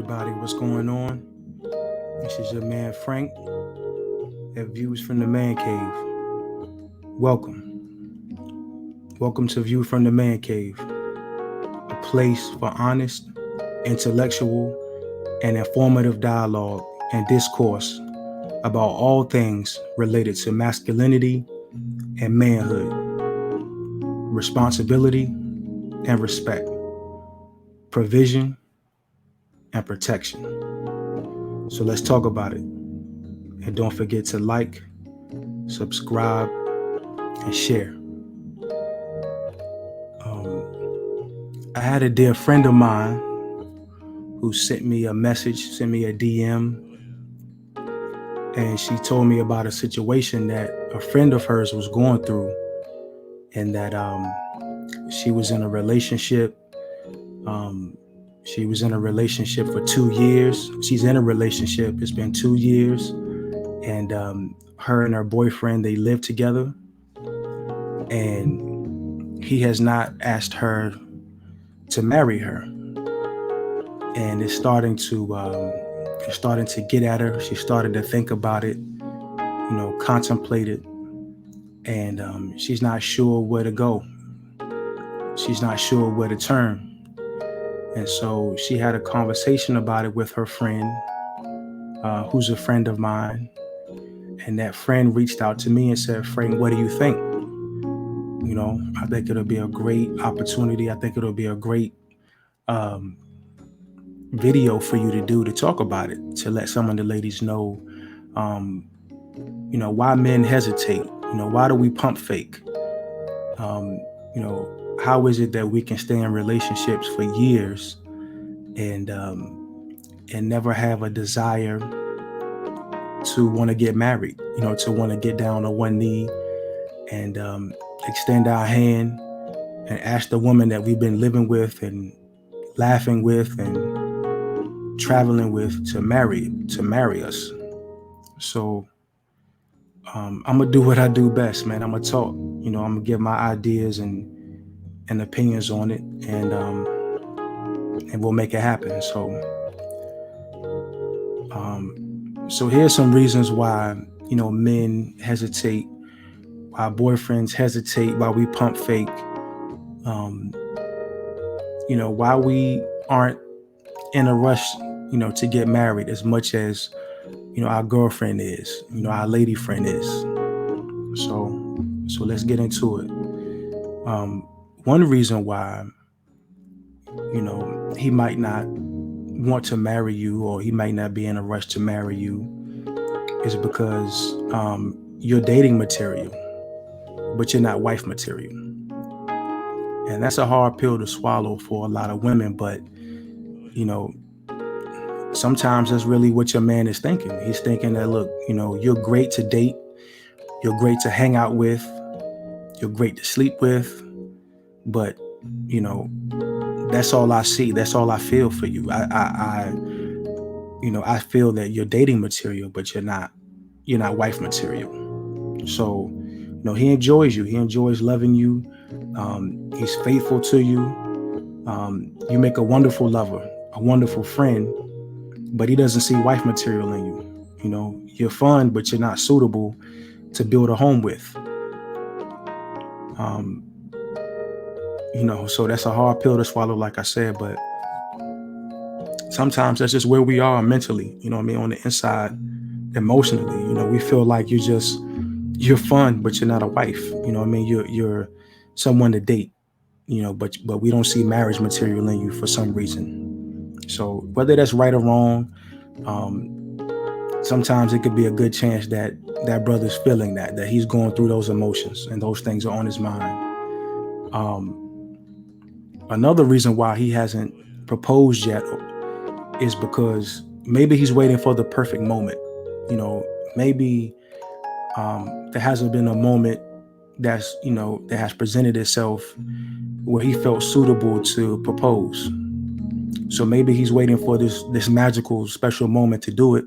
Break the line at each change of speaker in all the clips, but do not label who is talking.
everybody, what's going on? This is your man Frank at Views from the Man Cave. Welcome. Welcome to View from the Man Cave, a place for honest, intellectual, and informative dialogue and discourse about all things related to masculinity and manhood, responsibility and respect, provision and protection. So let's talk about it. And don't forget to like, subscribe, and share. I had a dear friend of mine who sent me a message, sent me a DM, and she told me about a situation that a friend of hers was going through, and that she was in a relationship. She was in a relationship for 2 years. She's in a relationship. It's been 2 years. And her and her boyfriend, they live together. And he has not asked her to marry her. And it's starting to get at her. She started to think about it, contemplate it. And she's not sure where to go. She's not sure where to turn. And so she had a conversation about it with her friend, who's a friend of mine. And that friend reached out to me and said, Frank, what do you think? I think it'll be a great opportunity. I think it'll be a great video for you to do to talk about it, to let some of the ladies know, why men hesitate. Why do we pump fake? How is it that we can stay in relationships for years and never have a desire to want to get married, to want to get down on one knee and extend our hand and ask the woman that we've been living with and laughing with and traveling with to marry us. So I'm gonna do what I do best, man. I'm gonna talk. I'm gonna give my ideas and opinions on it, and we'll make it happen. So here's some reasons why men hesitate, why boyfriends hesitate, why we pump fake, why we aren't in a rush to get married as much as our girlfriend is, our lady friend is. So let's get into it. One reason why he might not want to marry you, or he might not be in a rush to marry you, is because you're dating material, but you're not wife material. And that's a hard pill to swallow for a lot of women, but sometimes that's really what your man is thinking. He's thinking that, look, you're great to date, you're great to hang out with, you're great to sleep with, but that's all I see. That's all I feel for you. I feel that you're dating material, but you're not wife material. So, he enjoys you. He enjoys loving you. He's faithful to you. You make a wonderful lover, a wonderful friend, but he doesn't see wife material in you. You're fun, but you're not suitable to build a home with. So that's a hard pill to swallow, like I said, but sometimes that's just where we are mentally, on the inside, emotionally. We feel like you're fun, but you're not a wife. You're someone to date, but we don't see marriage material in you for some reason. So whether that's right or wrong, sometimes it could be a good chance that that brother's feeling that he's going through those emotions and those things are on his mind. Another reason why he hasn't proposed yet is because maybe he's waiting for the perfect moment. Maybe there hasn't been a moment that has presented itself where he felt suitable to propose. So maybe he's waiting for this magical, special moment to do it,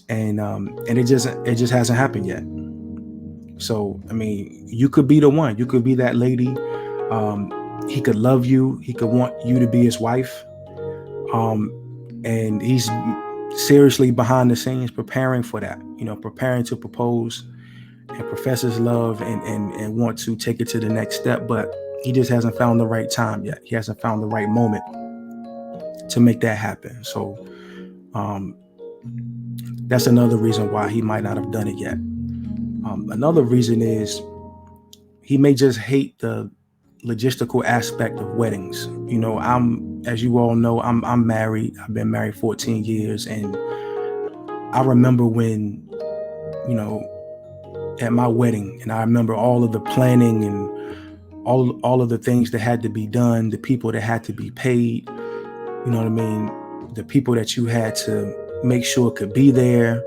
and it just hasn't happened yet. So you could be the one. You could be that lady. He could love you. He could want you to be his wife. And he's seriously behind the scenes preparing for that, preparing to propose and profess his love and want to take it to the next step. But he just hasn't found the right time yet. He hasn't found the right moment to make that happen. So that's another reason why he might not have done it yet. Another reason is he may just hate the logistical aspect of weddings. As you all know, I'm married. I've been married 14 years, and I remember when, at my wedding, and I remember all of the planning and all of the things that had to be done, the people that had to be paid, you know what I mean? The people that you had to make sure could be there.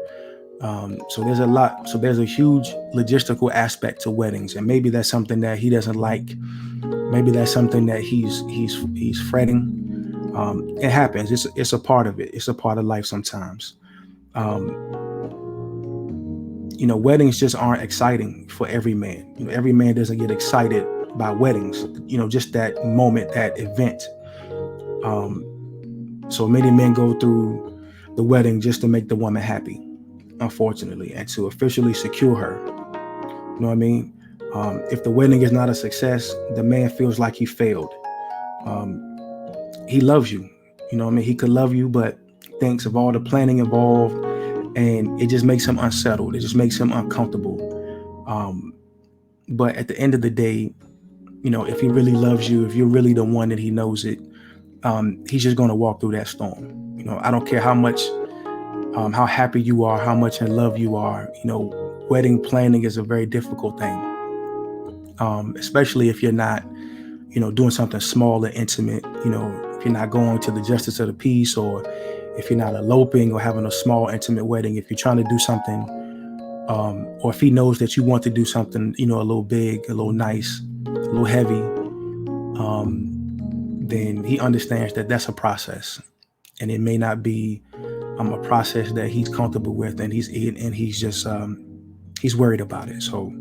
So there's a lot. So there's a huge logistical aspect to weddings, and maybe that's something that he doesn't like. Maybe that's something that he's fretting. It happens. It's a part of it. It's a part of life sometimes. Weddings just aren't exciting for every man. Every man doesn't get excited by weddings. Just that moment, that event. So many men go through the wedding just to make the woman happy, unfortunately, and to officially secure her. You know what I mean? If the wedding is not a success, the man feels like he failed. He loves you. You know what I mean? He could love you, but thinks of all the planning involved, and it just makes him unsettled. It just makes him uncomfortable. But at the end of the day, if he really loves you, if you're really the one that he knows it, he's just going to walk through that storm. I don't care how much, how happy you are, how much in love you are. Wedding planning is a very difficult thing, especially if you're not, doing something small and intimate. If you're not going to the justice of the peace, or if you're not eloping or having a small intimate wedding. If you're trying to do something, or if he knows that you want to do something, a little big, a little nice, a little heavy, then he understands that that's a process, and it may not be a process that he's comfortable with, and he's just he's worried about it. So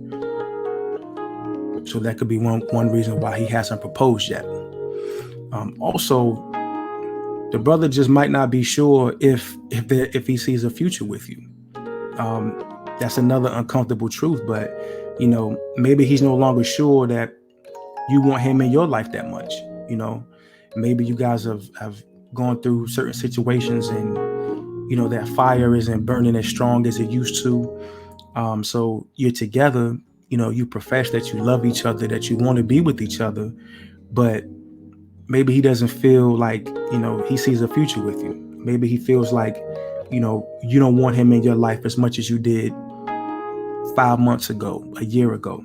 that could be one reason why he hasn't proposed yet. Also, the brother just might not be sure if he sees a future with you. That's another uncomfortable truth, but maybe he's no longer sure that you want him in your life that much. Maybe you guys have gone through certain situations, and that fire isn't burning as strong as it used to. So you're together, you profess that you love each other, that you want to be with each other, but maybe he doesn't feel like, he sees a future with you. Maybe he feels like, you don't want him in your life as much as you did 5 months ago, a year ago.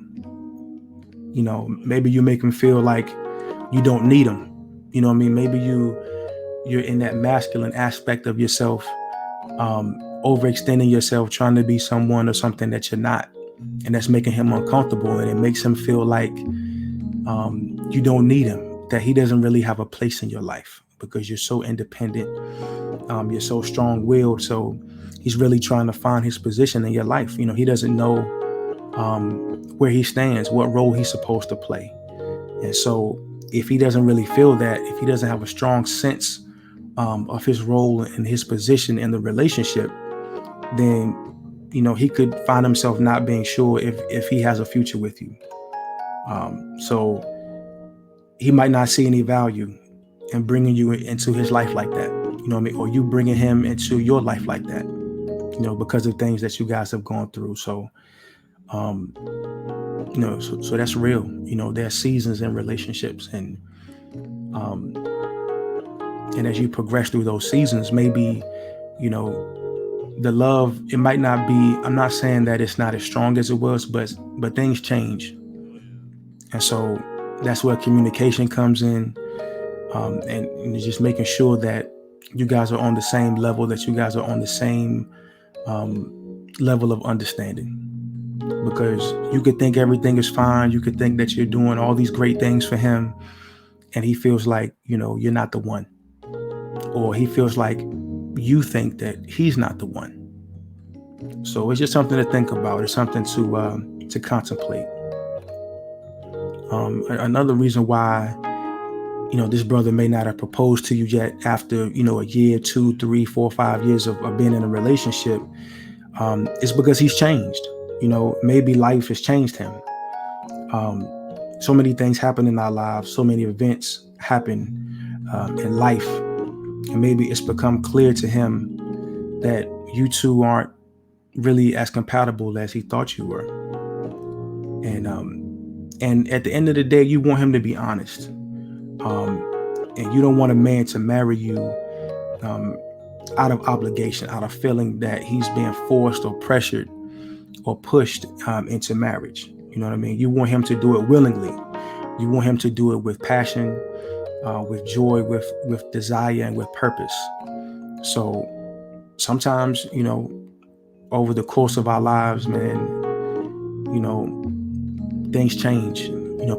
Maybe you make him feel like you don't need him. You know what I mean? Maybe you're in that masculine aspect of yourself, overextending yourself, trying to be someone or something that you're not. And that's making him uncomfortable, and it makes him feel like you don't need him, that he doesn't really have a place in your life because you're so independent, you're so strong-willed. So he's really trying to find his position in your life. He doesn't know where he stands, what role he's supposed to play. And so if he doesn't really feel that, if he doesn't have a strong sense of his role and his position in the relationship, then he could find himself not being sure if he has a future with you. So he might not see any value in bringing you into his life like that, or you bringing him into your life like that, because of things that you guys have gone through. So, so that's real. There are seasons in relationships, and as you progress through those seasons, maybe, the love, it might not be, I'm not saying that it's not as strong as it was, but things change. And so that's where communication comes in, and just making sure that you guys are on the same level, that you guys are on the same level of understanding. Because you could think everything is fine, you could think that you're doing all these great things for him, and he feels like, you're not the one, or he feels like you think that he's not the one. So it's just something to think about. It's something to contemplate. Another reason why this brother may not have proposed to you yet after, a year, 2, 3, 4, 5 years of being in a relationship. It's because he's changed. Maybe life has changed him. So many things happen in our lives. So many events happen in life. And maybe it's become clear to him that you two aren't really as compatible as he thought you were. And at the end of the day, you want him to be honest. And you don't want a man to marry you out of obligation, out of feeling that he's being forced or pressured or pushed into marriage. You know what I mean? You want him to do it willingly. You want him to do it with passion, with joy, with desire, and with purpose. So sometimes, over the course of our lives, man, things change.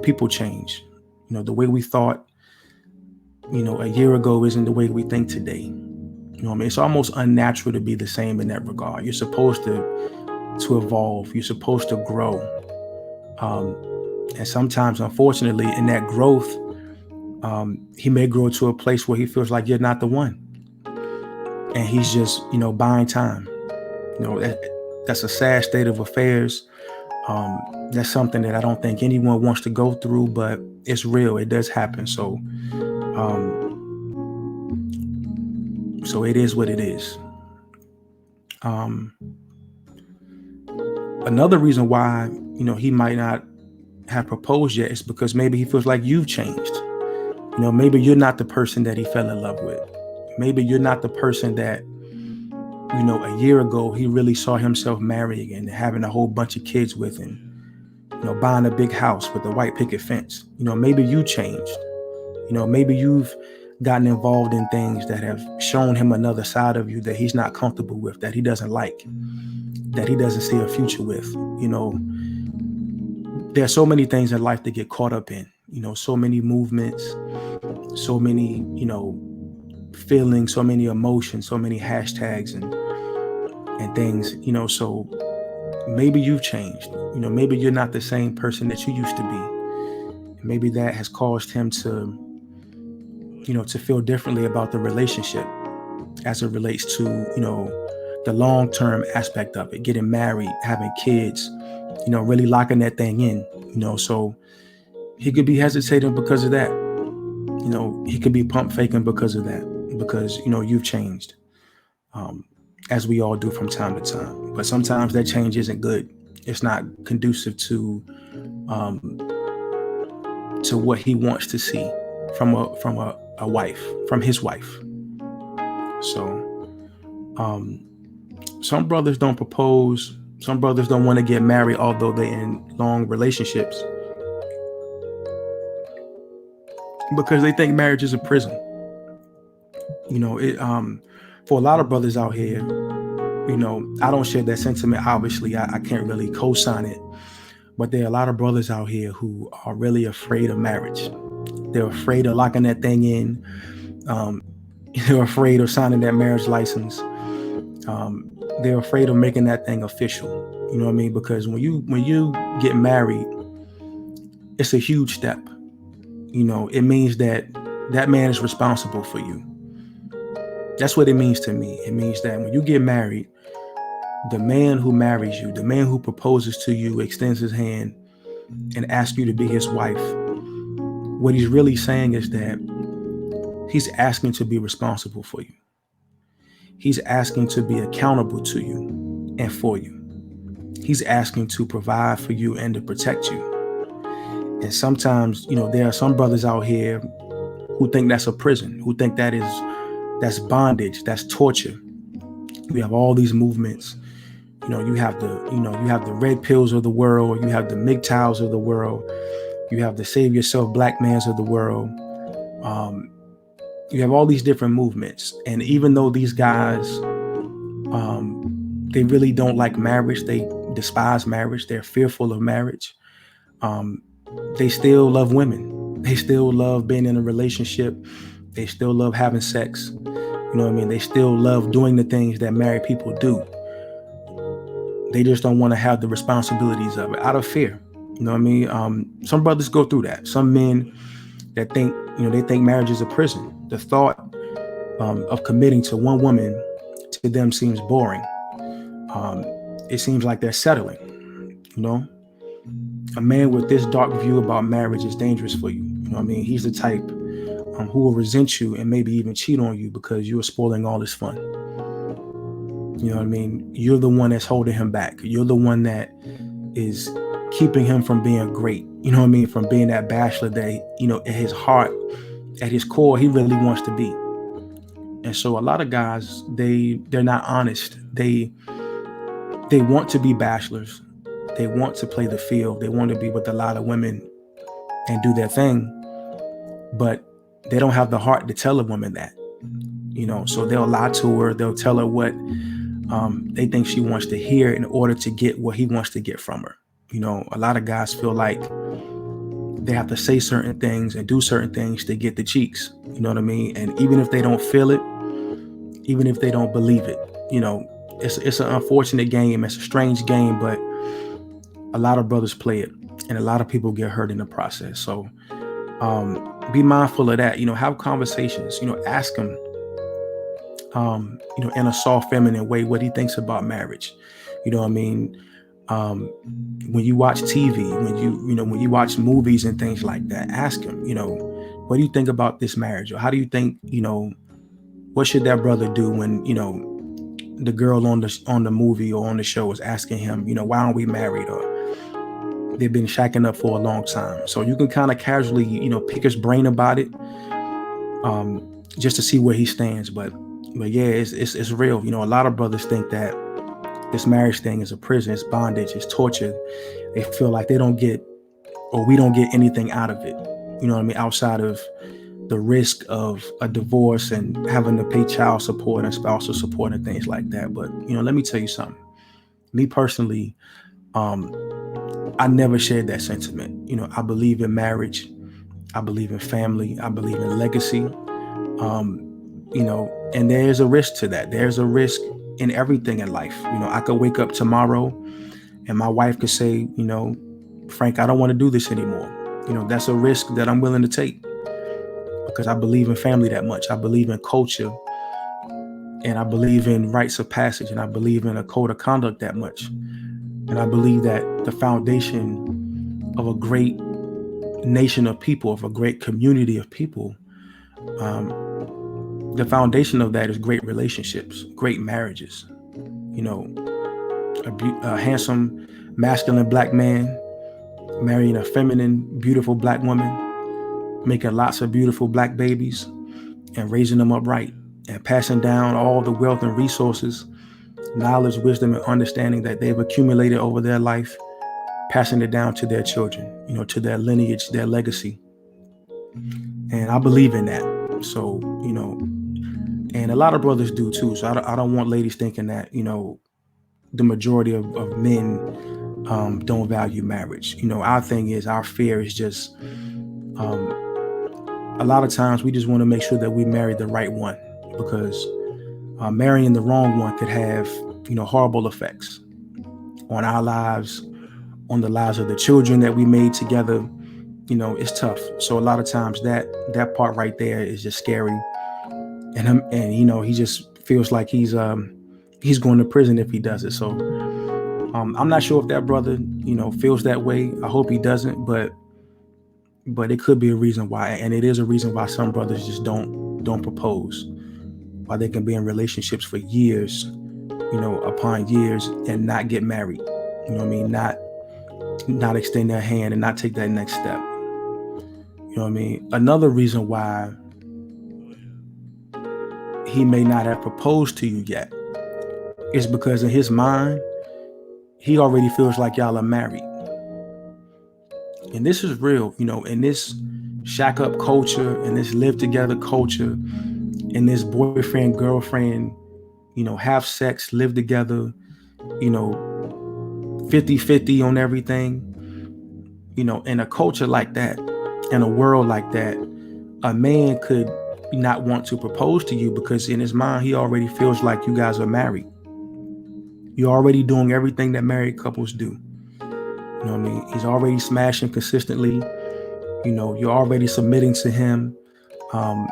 People change. The way we thought, a year ago isn't the way we think today. It's almost unnatural to be the same in that regard. You're supposed to evolve. You're supposed to grow. And sometimes, unfortunately, in that growth, he may grow to a place where he feels like you're not the one. And he's just, buying time. That's a sad state of affairs. That's something that I don't think anyone wants to go through, but it's real. It does happen. So it is what it is. Another reason why, he might not have proposed yet is because maybe he feels like you've changed. Maybe you're not the person that he fell in love with. Maybe you're not the person that, a year ago, he really saw himself marrying and having a whole bunch of kids with, and, buying a big house with a white picket fence. Maybe you changed. Maybe you've gotten involved in things that have shown him another side of you that he's not comfortable with, that he doesn't like, that he doesn't see a future with. There's so many things in life to get caught up in, so many movements, so many, feelings, so many emotions, so many hashtags and things, so maybe you've changed. Maybe you're not the same person that you used to be. Maybe that has caused him to to feel differently about the relationship as it relates to, the long-term aspect of it, getting married, having kids, really locking that thing in, so he could be hesitating because of that. He could be pump faking because of that, because, you've changed, as we all do from time to time. But sometimes that change isn't good. It's not conducive to what he wants to see from a wife, from his wife. So some brothers don't propose. Some brothers don't want to get married, although they're in long relationships, because they think marriage is a prison. For a lot of brothers out here, I don't share that sentiment. Obviously, I can't really co-sign it, but there are a lot of brothers out here who are really afraid of marriage. They're afraid of locking that thing in. They're afraid of signing that marriage license. They're afraid of making that thing official. You know what I mean? Because when you get married, it's a huge step. It means that man is responsible for you. That's what it means to me. It means that when you get married, the man who marries you, the man who proposes to you, extends his hand and asks you to be his wife. What he's really saying is that he's asking to be responsible for you. He's asking to be accountable to you and for you. He's asking to provide for you and to protect you. And sometimes, there are some brothers out here who think that's a prison, who think that's bondage, that's torture. We have all these movements. You have the red pills of the world, you have the MGTOWs of the world, you have the save yourself black mans of the world. You have all these different movements. And even though these guys, they really don't like marriage, they despise marriage, they're fearful of marriage, they still love women. They still love being in a relationship. They still love having sex. You know what I mean? They still love doing the things that married people do. They just don't want to have the responsibilities of it out of fear. You know what I mean? Some brothers go through that. Some men that think, they think marriage is a prison. The thought of committing to one woman to them seems boring. It seems like they're settling. A man with this dark view about marriage is dangerous for you. He's the type who will resent you and maybe even cheat on you because you are spoiling all his fun. You're the one that's holding him back. You're the one that is keeping him from being great. From being that bachelor that, at his heart, at his core, he really wants to be. And so a lot of guys, they're not honest. They want to be bachelors. They want to play the field. They want to be with a lot of women and do their thing, but they don't have the heart to tell a woman that, so they'll lie to her. They'll tell her what they think she wants to hear in order to get what he wants to get from her. A lot of guys feel like they have to say certain things and do certain things to get the cheeks. And even if they don't feel it, even if they don't believe it, it's an unfortunate game. It's a strange game, but a lot of brothers play it and a lot of people get hurt in the process. So be mindful of that. Have conversations, ask him, in a soft, feminine way, what he thinks about marriage. When you watch TV, when you watch movies and things like that, ask him, what do you think about this marriage? Or how do you think, what should that brother do when, the girl on the movie or on the show is asking him, why aren't we married? Or they've been shacking up for a long time. So you can kind of casually, pick his brain about it, just to see where he stands. But yeah, it's real. A lot of brothers think that this marriage thing is a prison, it's bondage, it's torture. They feel like we don't get anything out of it. Outside of the risk of a divorce and having to pay child support and spousal support and things like that. But, let me tell you something. Me personally, I never shared that sentiment. I believe in marriage. I believe in family. I believe in legacy. And there's a risk to that. There's a risk in everything in life. I could wake up tomorrow and my wife could say, Frank, I don't want to do this anymore. That's a risk that I'm willing to take because I believe in family that much. I believe in culture and I believe in rites of passage and I believe in a code of conduct that much. And I believe that the foundation of a great nation of people, of a great community of people, the foundation of that is great relationships, great marriages. A handsome, masculine black man marrying a feminine, beautiful black woman, making lots of beautiful black babies and raising them upright and passing down all the wealth and resources, knowledge, wisdom, and understanding that they've accumulated over their life, passing it down to their children, to their lineage, their legacy. And I believe in that. So, and a lot of brothers do too. So I don't want ladies thinking that, the majority of men don't value marriage. Our thing is, our fear is just, a lot of times we just want to make sure that we marry the right one, because marrying the wrong one could have, horrible effects on our lives, on the lives of the children that we made together. It's tough. So a lot of times that part right there is just scary. And he just feels like he's going to prison if he does it. So I'm not sure if that brother, feels that way. I hope he doesn't, but it could be a reason why. And it is a reason why some brothers just don't propose, why they can be in relationships for years, upon years and not get married, not extend their hand and not take that next step. Another reason why he may not have proposed to you yet is because in his mind, he already feels like y'all are married. And this is real, in this shack up culture, in this live together culture, in this boyfriend, girlfriend, have sex, live together, 50-50 on everything, in a culture like that, in a world like that, a man could not want to propose to you because in his mind, he already feels like you guys are married. You're already doing everything that married couples do. He's already smashing consistently. You're already submitting to him. Um,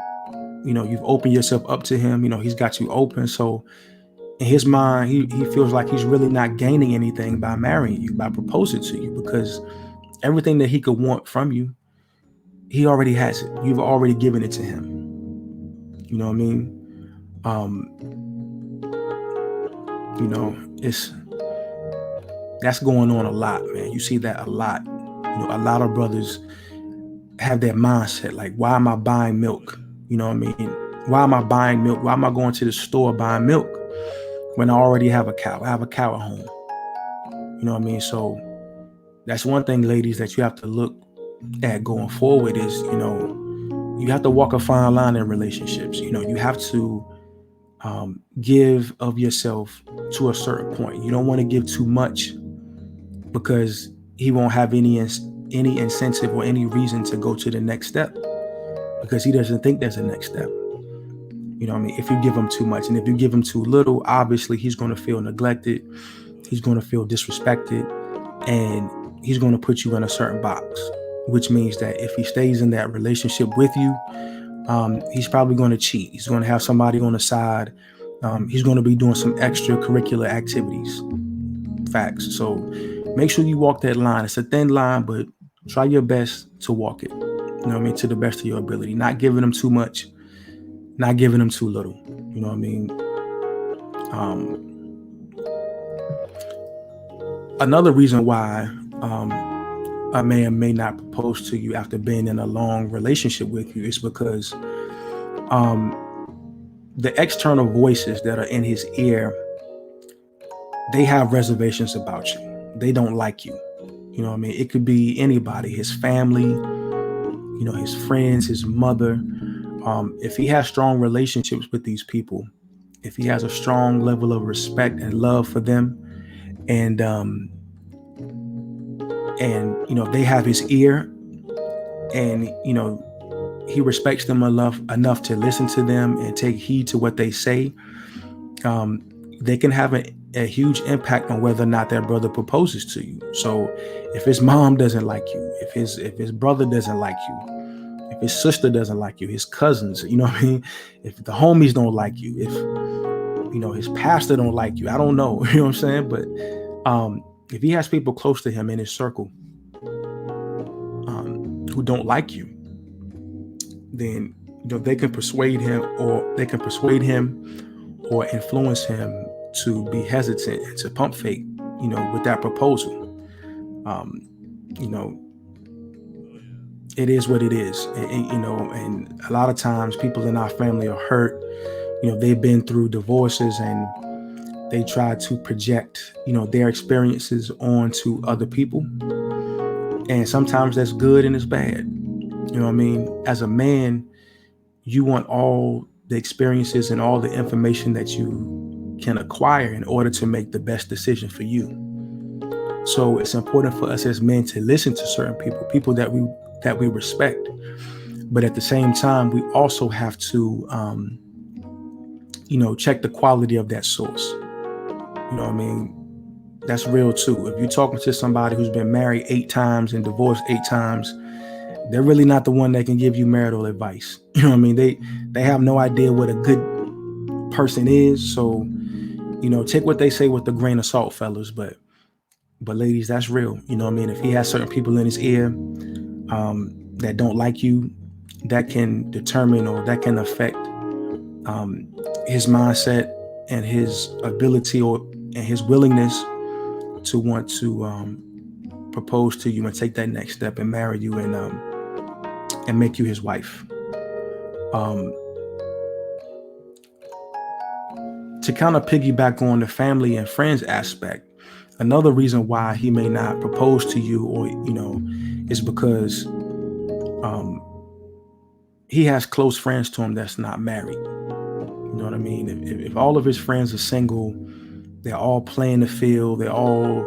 you've opened yourself up to him. He's got you open. So in his mind, he feels like he's really not gaining anything by marrying you, by proposing to you, because everything that he could want from you, he already has it. You've already given it to him. You know what I mean? It's that's going on a lot, man. You see that a lot. A lot of brothers have that mindset, like, why am I buying milk? You know what I mean? Why am I buying milk? Why am I going to the store buying milk when I already have a cow? I have a cow at home. You know what I mean? So that's one thing, ladies, that you have to look at going forward is, you have to walk a fine line in relationships. You have to give of yourself to a certain point. You don't want to give too much, because he won't have any incentive or any reason to go to the next step, because he doesn't think there's a next step. You know what I mean? If you give him too much, and if you give him too little, obviously he's going to feel neglected. He's going to feel disrespected, and he's going to put you in a certain box, which means that if he stays in that relationship with you, he's probably going to cheat. He's going to have somebody on the side. He's going to be doing some extracurricular activities. Facts. So make sure you walk that line. It's a thin line, but try your best to walk it. You know what I mean? To the best of your ability. Not giving them too much, not giving them too little. You know what I mean? Another reason why a man may not propose to you after being in a long relationship with you is because the external voices that are in his ear, they have reservations about you. They don't like you. You know what I mean? It could be anybody, his family, his friends, his mother. If he has strong relationships with these people, if he has a strong level of respect and love for them, and they have his ear, and he respects them enough to listen to them and take heed to what they say, they can have a huge impact on whether or not that brother proposes to you. So if his mom doesn't like you, if his brother doesn't like you, if his sister doesn't like you, his cousins, you know what I mean? If the homies don't like you, if his pastor don't like you, I don't know, you know what I'm saying? But if he has people close to him in his circle who don't like you, then they can persuade him or influence him to be hesitant and to pump fake, with that proposal. It is what it is. And a lot of times people in our family are hurt. They've been through divorces, and they try to project, their experiences onto other people. And sometimes that's good and it's bad. You know what I mean? As a man, you want all the experiences and all the information that you can acquire in order to make the best decision for you. So it's important for us as men to listen to certain people that we respect. But at the same time, we also have to, check the quality of that source. You know what I mean? That's real too. If you're talking to somebody who's been married 8 times and divorced 8 times, they're really not the one that can give you marital advice. You know what I mean? They have no idea what a good person is. So, take what they say with a grain of salt, fellas. But ladies, that's real. You know what I mean? If he has certain people in his ear that don't like you, that can determine, or that can affect his mindset and his ability and his willingness to want to propose to you and take that next step and marry you and make you his wife. To kind of piggyback on the family and friends aspect, another reason why he may not propose to you, or is because he has close friends to him that's not married. You know what I mean? If all of his friends are single, they're all playing the field, they're all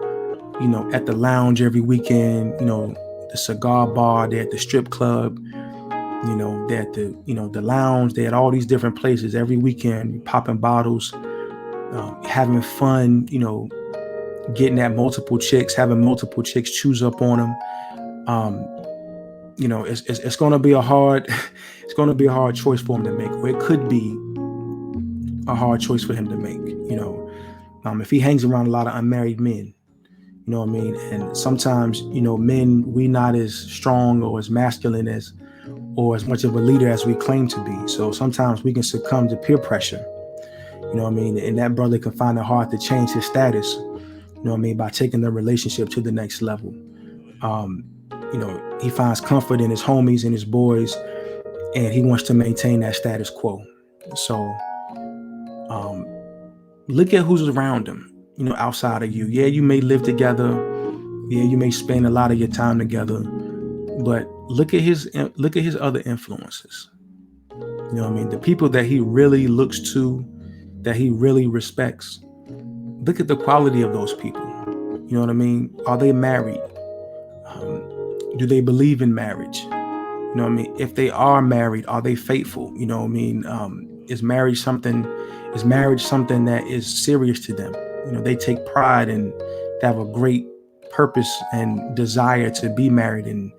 at the lounge every weekend, the cigar bar, they're at the strip club, they're at the lounge, they're at all these different places every weekend, popping bottles, having fun, getting at multiple chicks, having multiple chicks choose up on them. it's going to be a hard it's going to be a hard choice for him to make, or it could be a hard choice for him to make. If he hangs around a lot of unmarried men, you know what I mean? And sometimes, men, we not as strong or as masculine as or as much of a leader as we claim to be. So sometimes we can succumb to peer pressure, you know what I mean? And that brother can find it hard to change his status, you know what I mean, by taking the relationship to the next level. He finds comfort in his homies and his boys, and he wants to maintain that status quo. So look at who's around him, outside of you. Yeah, you may live together. Yeah, you may spend a lot of your time together, but look at his other influences. You know what I mean? The people that he really looks to, that he really respects. Look at the quality of those people. You know what I mean? Are they married? Do they believe in marriage? You know what I mean? If they are married, are they faithful? You know what I mean? Is marriage something that is serious to them? They take pride and they have a great purpose and desire to be married and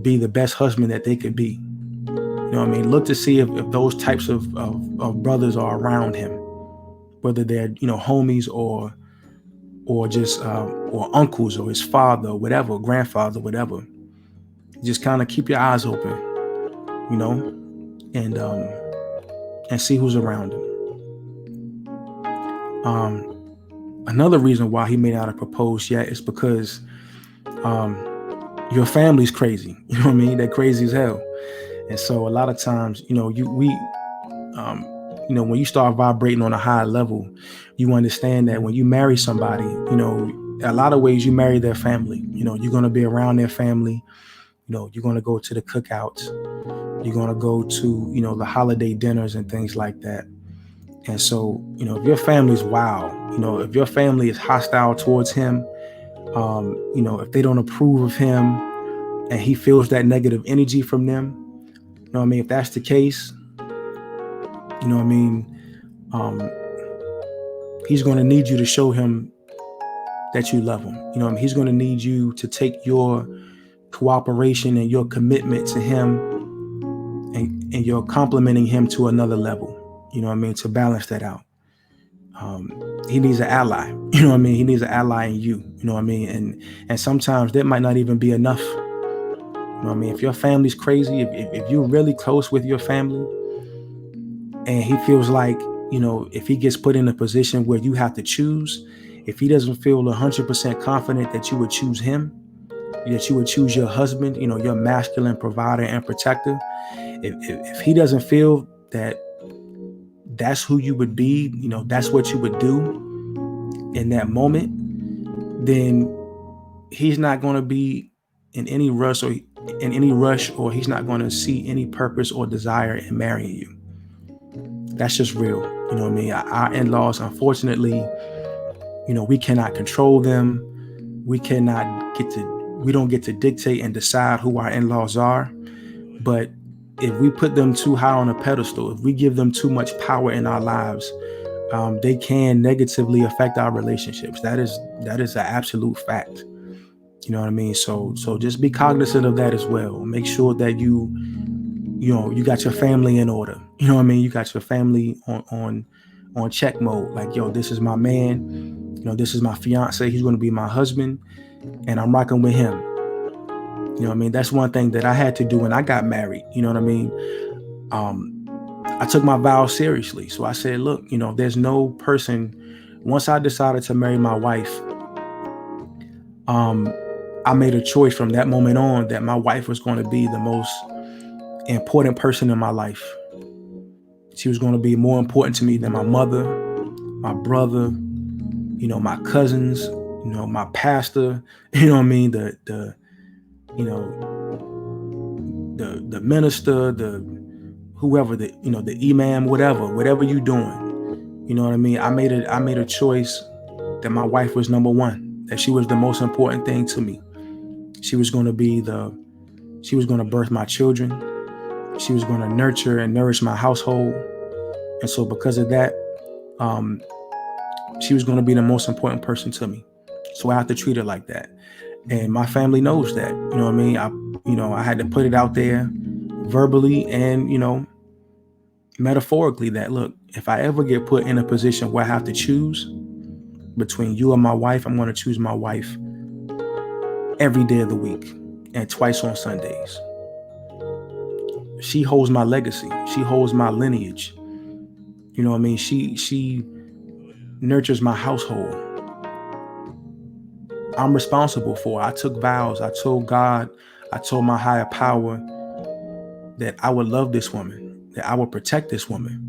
be the best husband that they could be. You know what I mean? Look to see if those types of brothers are around him, whether they're, homies or just or uncles or his father, or whatever, grandfather, whatever. Just kind of keep your eyes open, and see who's around him. Another reason why he may not have proposed yet is because your family's crazy. You know what I mean? They're crazy as hell. And so a lot of times, when you start vibrating on a high level, you understand that when you marry somebody, a lot of ways you marry their family. You're going to be around their family. You're going to go to the cookouts. You're going to go to, the holiday dinners and things like that. And so, if your family's wild, if your family is hostile towards him, if they don't approve of him and he feels that negative energy from them, you know what I mean? If that's the case, you know what I mean? He's going to need you to show him that you love him. You know what I mean? He's going to need you to take your cooperation and your commitment to him and you're complimenting him to another level, you know what I mean? To balance that out. He needs an ally, you know what I mean? He needs an ally in you, you know what I mean? And sometimes that might not even be enough. You know what I mean? If your family's crazy, if you're really close with your family and he feels like, if he gets put in a position where you have to choose, if he doesn't feel 100% confident that you would choose him, that you would choose your husband, your masculine provider and protector, if he doesn't feel that that's who you would be, that's what you would do in that moment, then he's not going to be in any rush or he's not going to see any purpose or desire in marrying you. That's just real. You know what I mean? Our in-laws, unfortunately, we cannot control them. We don't get to dictate and decide who our in-laws are. But if we put them too high on a pedestal, if we give them too much power in our lives, they can negatively affect our relationships. That is an absolute fact. You know what I mean? So just be cognizant of that as well. Make sure that you got your family in order. You know what I mean? You got your family on check mode. Like, yo, this is my man. This is my fiance. He's going to be my husband, and I'm rocking with him. You know what I mean? That's one thing that I had to do when I got married. You know what I mean? I took my vows seriously. So I said, look, there's no person. Once I decided to marry my wife, I made a choice from that moment on that my wife was going to be the most important person in my life. She was going to be more important to me than my mother, my brother, my cousins, my pastor, you know what I mean? The minister, whoever, the imam, whatever you doing, you know what I mean? I made a choice that my wife was number one, that she was the most important thing to me. She was going to birth my children. She was going to nurture and nourish my household. And so because of that, she was going to be the most important person to me. So I have to treat her like that. And my family knows that, you know what I mean? I had to put it out there verbally and, metaphorically that, look, if I ever get put in a position where I have to choose between you and my wife, I'm going to choose my wife every day of the week and twice on Sundays. She holds my legacy. She holds my lineage. You know what I mean? She nurtures my household. I'm responsible for. I took vows. I told God, I told my higher power that I would love this woman, that I would protect this woman.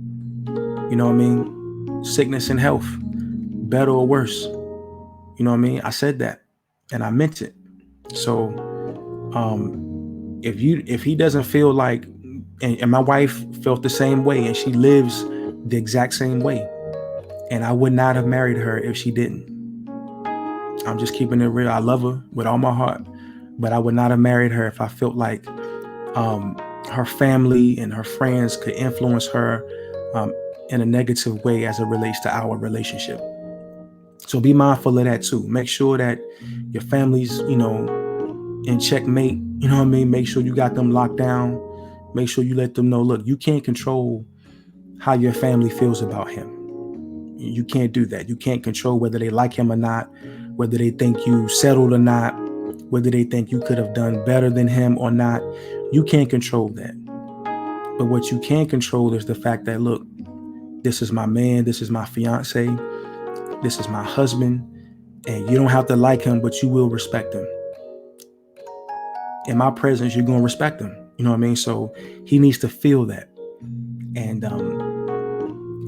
You know what I mean? Sickness and health, better or worse. You know what I mean? I said that and I meant it. So if he doesn't feel like, and my wife felt the same way, and she lives the exact same way, and I would not have married her if she didn't. I'm just keeping it real. I love her with all my heart, but I would not have married her if I felt like her family and her friends could influence her in a negative way as it relates to our relationship. So be mindful of that too. Make sure that your family's, in checkmate. You know what I mean? Make sure you got them locked down. Make sure you let them know, look, you can't control how your family feels about him. You can't do that. You can't control whether they like him or not, whether they think you settled or not, whether they think you could have done better than him or not. You can't control that. But what you can control is the fact that, look, this is my man, this is my fiance, this is my husband, and you don't have to like him, but you will respect him. In my presence, you're going to respect him. You know what I mean? So he needs to feel that. And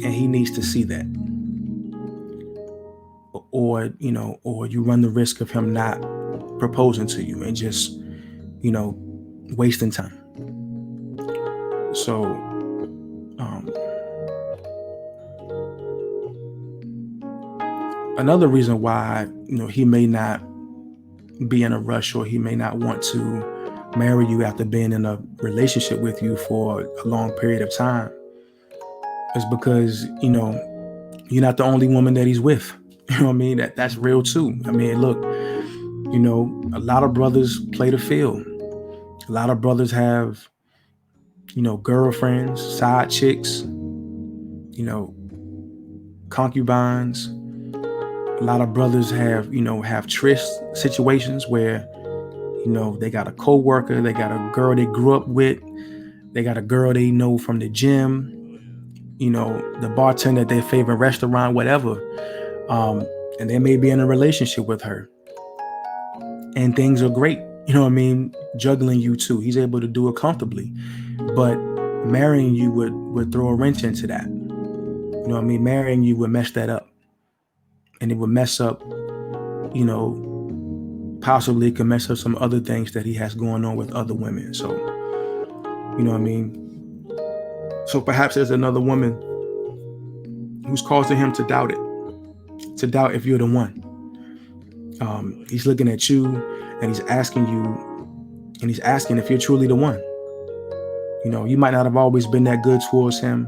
he needs to see that. Or you run the risk of him not proposing to you and just, wasting time. So, another reason why, he may not be in a rush, or he may not want to marry you after being in a relationship with you for a long period of time is because, you're not the only woman that he's with. You know what I mean? That's real too. I mean, look, a lot of brothers play the field. A lot of brothers have, girlfriends, side chicks, concubines. A lot of brothers have tryst situations where, they got a co-worker, they got a girl they grew up with, they got a girl they know from the gym, the bartender at their favorite restaurant, whatever. And they may be in a relationship with her. And things are great. You know what I mean? Juggling you too. He's able to do it comfortably. But marrying you would throw a wrench into that. You know what I mean? Marrying you would mess that up. And it would mess up, possibly it could mess up some other things that he has going on with other women. So, you know what I mean? So perhaps there's another woman who's causing him to doubt it, to doubt if you're the one. He's looking at you and he's asking if you're truly the one. You might not have always been that good towards him.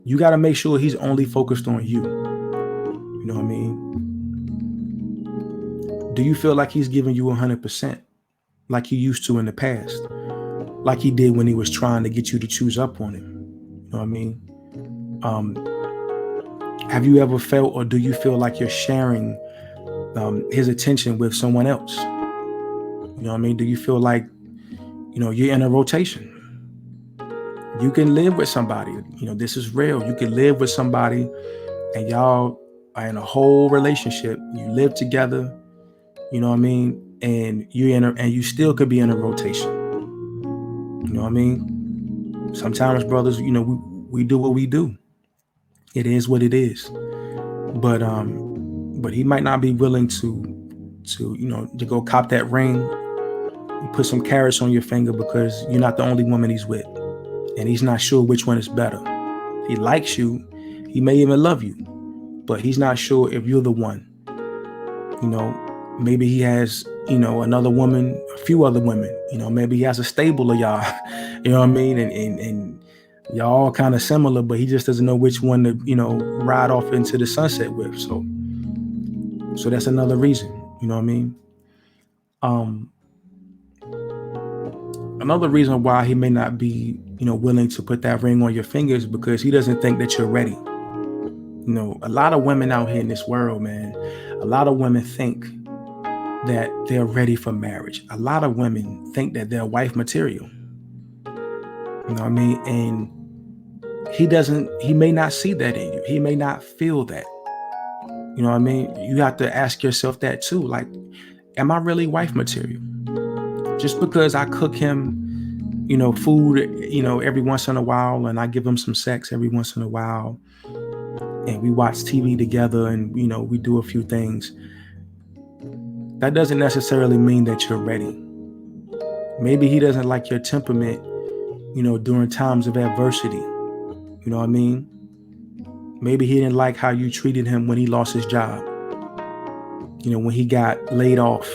You got to make sure he's only focused on you. You know what I mean? Do you feel like he's giving you 100% like he used to in the past? Like he did when he was trying to get you to choose up on him? You know what I mean? Have you ever felt, or do you feel like you're sharing his attention with someone else? You know what I mean? Do you feel like, you're in a rotation? You can live with somebody. This is real. You can live with somebody and y'all are in a whole relationship. You live together, you know what I mean? And you still could be in a rotation. You know what I mean? Sometimes, brothers, we do what we do. It is what it is. But he might not be willing to go cop that ring and put some carrots on your finger because you're not the only woman he's with. And he's not sure which one is better. He likes you. He may even love you, but he's not sure if you're the one. Maybe he has, another woman, a few other women. Maybe he has a stable of y'all. You know what I mean? And y'all all kind of similar, but he just doesn't know which one to, ride off into the sunset with. So that's another reason. You know what I mean? Um, Another reason why he may not be, willing to put that ring on your finger is because he doesn't think that you're ready. A lot of women out here in this world, man, a lot of women think that they're ready for marriage. A lot of women think that they're wife material. You know what I mean? And he may not see that in you. He may not feel that. You know what I mean? You have to ask yourself that too. Like, am I really wife material? Just because I cook him, food, every once in a while, and I give him some sex every once in a while, and we watch TV together, and we do a few things, that doesn't necessarily mean that you're ready. Maybe he doesn't like your temperament, during times of adversity. You know what I mean? Maybe he didn't like how you treated him when he lost his job, when he got laid off,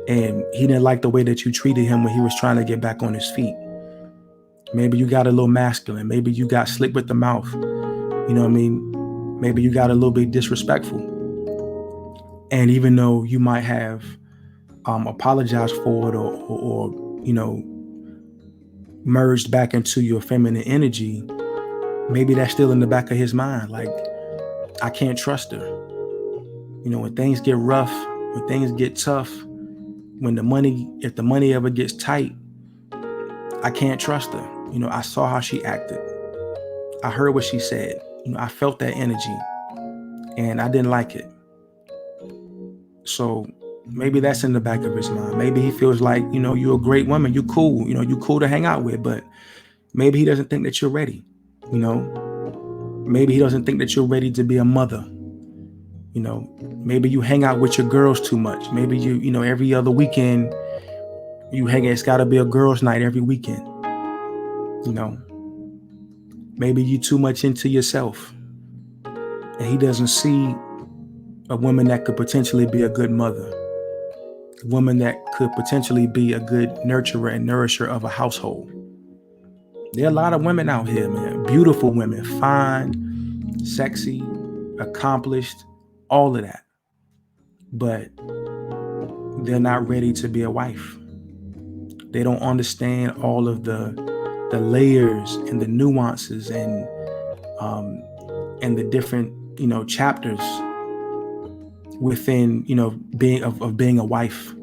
and he didn't like the way that you treated him when he was trying to get back on his feet. Maybe you got a little masculine. Maybe you got slick with the mouth. You know what I mean? Maybe you got a little bit disrespectful. And even though you might have apologized for it, or merged back into your feminine energy, maybe that's still in the back of his mind. Like, I can't trust her. When things get rough, when things get tough, if the money ever gets tight, I can't trust her. I saw how she acted. I heard what she said. I felt that energy, and I didn't like it. So maybe that's in the back of his mind. Maybe he feels like, you're a great woman. You're cool. You're cool to hang out with, but maybe he doesn't think that you're ready. Maybe he doesn't think that you're ready to be a mother. Maybe you hang out with your girls too much. Maybe you every other weekend you hang. It's got to be a girls' night every weekend. Maybe you too much into yourself, and he doesn't see a woman that could potentially be a good mother, a woman that could potentially be a good nurturer and nourisher of a household. There are a lot of women out here, man. Beautiful women, fine, sexy, accomplished, all of that. But they're not ready to be a wife. They don't understand all of the layers and the nuances and the different chapters within being a wife.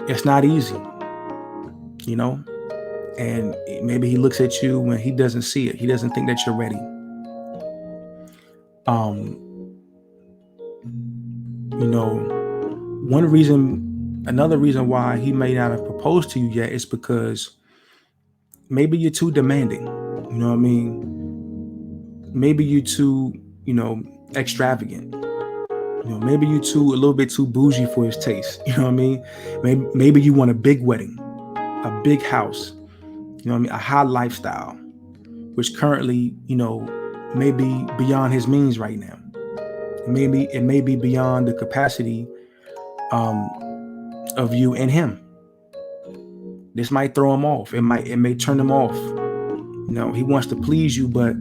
It's not easy, and maybe he looks at you when he doesn't see it. He doesn't think that you're ready. Another reason why he may not have proposed to you yet is because maybe you're too demanding. You know what I mean? Maybe you're too, extravagant. Maybe you're a little bit too bougie for his taste. You know what I mean? Maybe you want a big wedding, a big house, a high lifestyle, which currently, may be beyond his means right now. Maybe it may be beyond the capacity of you and him. This might throw him off. It may turn him off. He wants to please you, but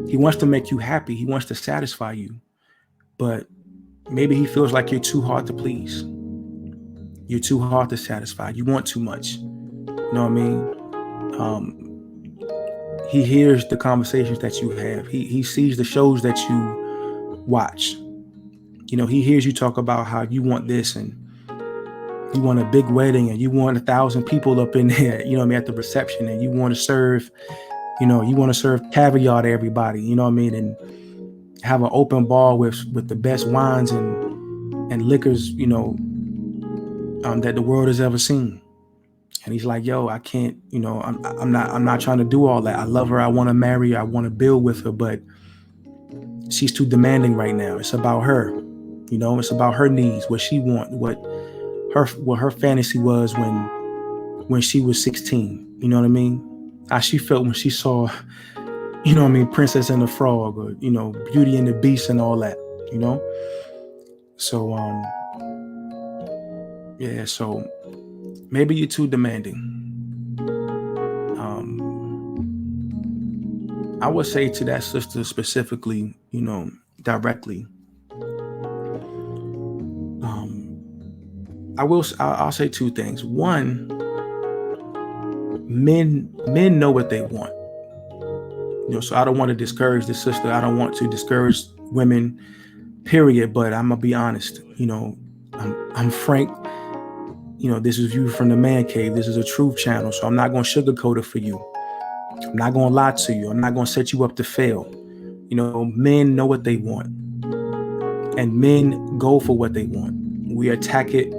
he wants to make you happy. He wants to satisfy you, but maybe he feels like you're too hard to please. You're too hard to satisfy. You want too much. You know what I mean? He hears the conversations that you have. He sees the shows that you watch. He hears you talk about how you want this, and you want a big wedding, and you want 1,000 people up in there, at the reception, and you want to serve, caviar to everybody, and have an open bar with the best wines and liquors, that the world has ever seen. And he's like, yo, I can't, I'm not trying to do all that. I love her. I want to marry her. I want to build with her, but she's too demanding right now. It's about her, it's about her needs, what she wants, what her fantasy was when she was 16. You know what I mean? How she felt when she saw, Princess and the Frog, or, Beauty and the Beast and all that, So, so maybe you're too demanding. I would say to that sister specifically, directly, I'll say two things. One, men know what they want. So I don't want to discourage the sister. I don't want to discourage women, period. But I'm gonna be honest. I'm frank. This is View from the Man Cave. This is a truth channel, so I'm not gonna sugarcoat it for you. I'm not gonna lie to you. I'm not gonna set you up to fail. Men know what they want, and men go for what they want. We attack it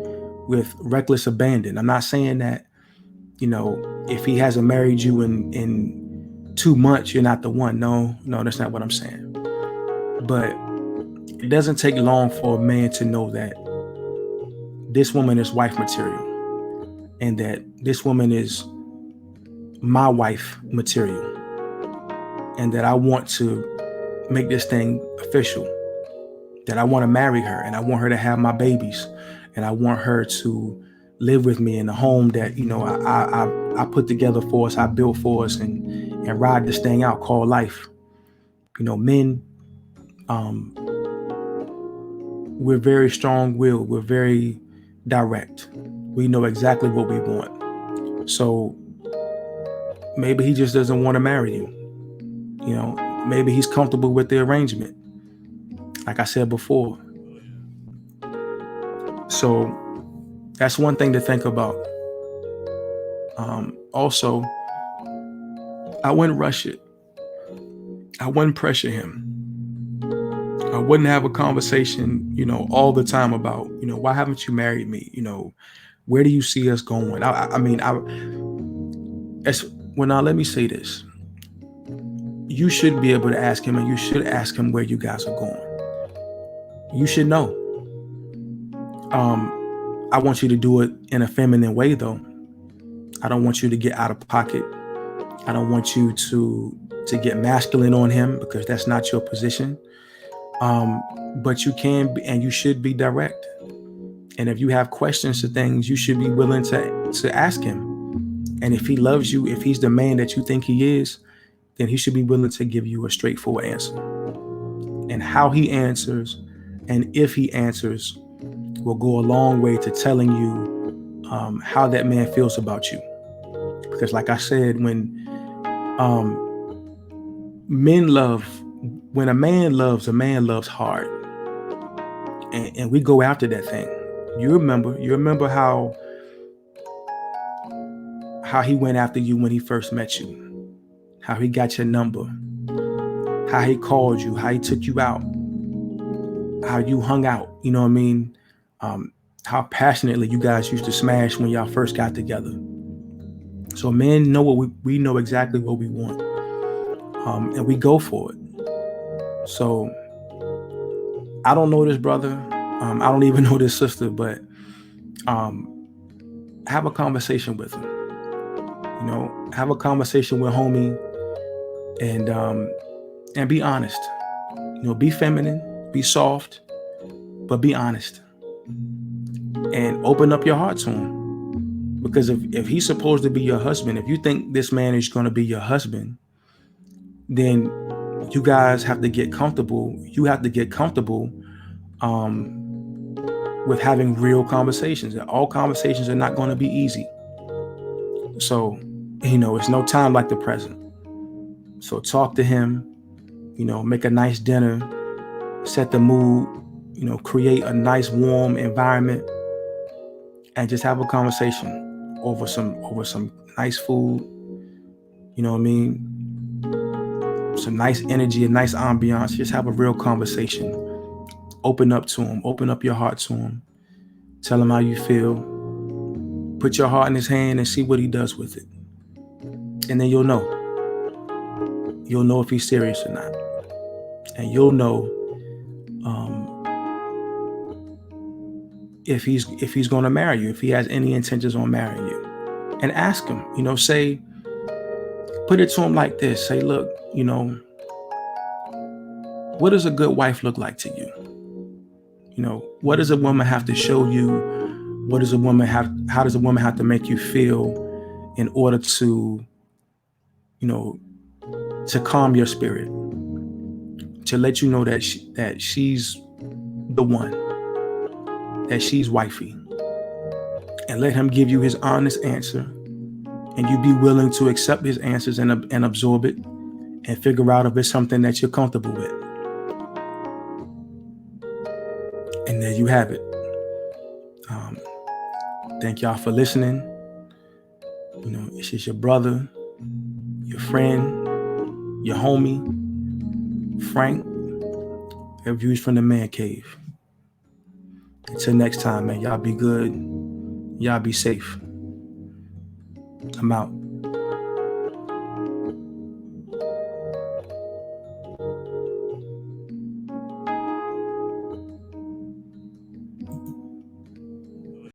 with reckless abandon. I'm not saying that, if he hasn't married you in 2 months, you're not the one. No, that's not what I'm saying. But it doesn't take long for a man to know that this woman is wife material, and that this woman is my wife material, and that I want to make this thing official, that I want to marry her, and I want her to have my babies, and I want her to live with me in the home that I put together for us, I built for us, and ride this thing out called life. Men, we're very strong-willed, we're very direct. We know exactly what we want. So maybe he just doesn't want to marry you. Maybe he's comfortable with the arrangement, like I said before. So that's one thing to think about. Also, I wouldn't rush it. I wouldn't pressure him. I wouldn't have a conversation, all the time about, why haven't you married me? Where do you see us going? Now let me say this. You should be able to ask him, and you should ask him where you guys are going. You should know. I want you to do it in a feminine way, though. I don't want you to get out of pocket. I don't want you to get masculine on him, because that's not your position. But you can be, and you should be direct. And if you have questions to things, you should be willing to ask him. And if he loves you, if he's the man that you think he is, then he should be willing to give you a straightforward answer. And how he answers, and if he answers, will go a long way to telling you how that man feels about you. Because like I said, when a man loves hard. And we go after that thing. You remember how he went after you when he first met you, how he got your number, how he called you, how he took you out, how you hung out, you know what I mean? How passionately you guys used to smash when y'all first got together. So men know what we know exactly what we want, and we go for it. So I don't know this brother. I don't even know this sister, but have a conversation with him. Have a conversation with homie, and be honest. Be feminine, be soft, but be honest, and open up your heart to him. Because if he's supposed to be your husband, if you think this man is going to be your husband, then you guys have to get comfortable. You have to get comfortable with having real conversations. And all conversations are not going to be easy. So, it's no time like the present. So talk to him, make a nice dinner, set the mood, create a nice warm environment, and just have a conversation over some nice food. You know what I mean? Some nice energy, a nice ambiance. Just have a real conversation. Open up to him. Open up your heart to him. Tell him how you feel. Put your heart in his hand and see what he does with it. And then you'll know. You'll know if he's serious or not. And you'll know if he's going to marry you, if he has any intentions on marrying you. And ask him, put it to him like this. Say, look, what does a good wife look like to you? What does a woman have to show you? How does a woman have to make you feel in order to, to calm your spirit, to let you know that she's the one, that she's wifey. and let him give you his honest answer, and you be willing to accept his answers and absorb it and figure out if it's something that you're comfortable with. And there you have it. Thank y'all for listening. You know, it's just your brother, your friend, your homie, Frank, at Views from the Man Cave. Until next time, man, y'all be good. Y'all be safe. I'm out.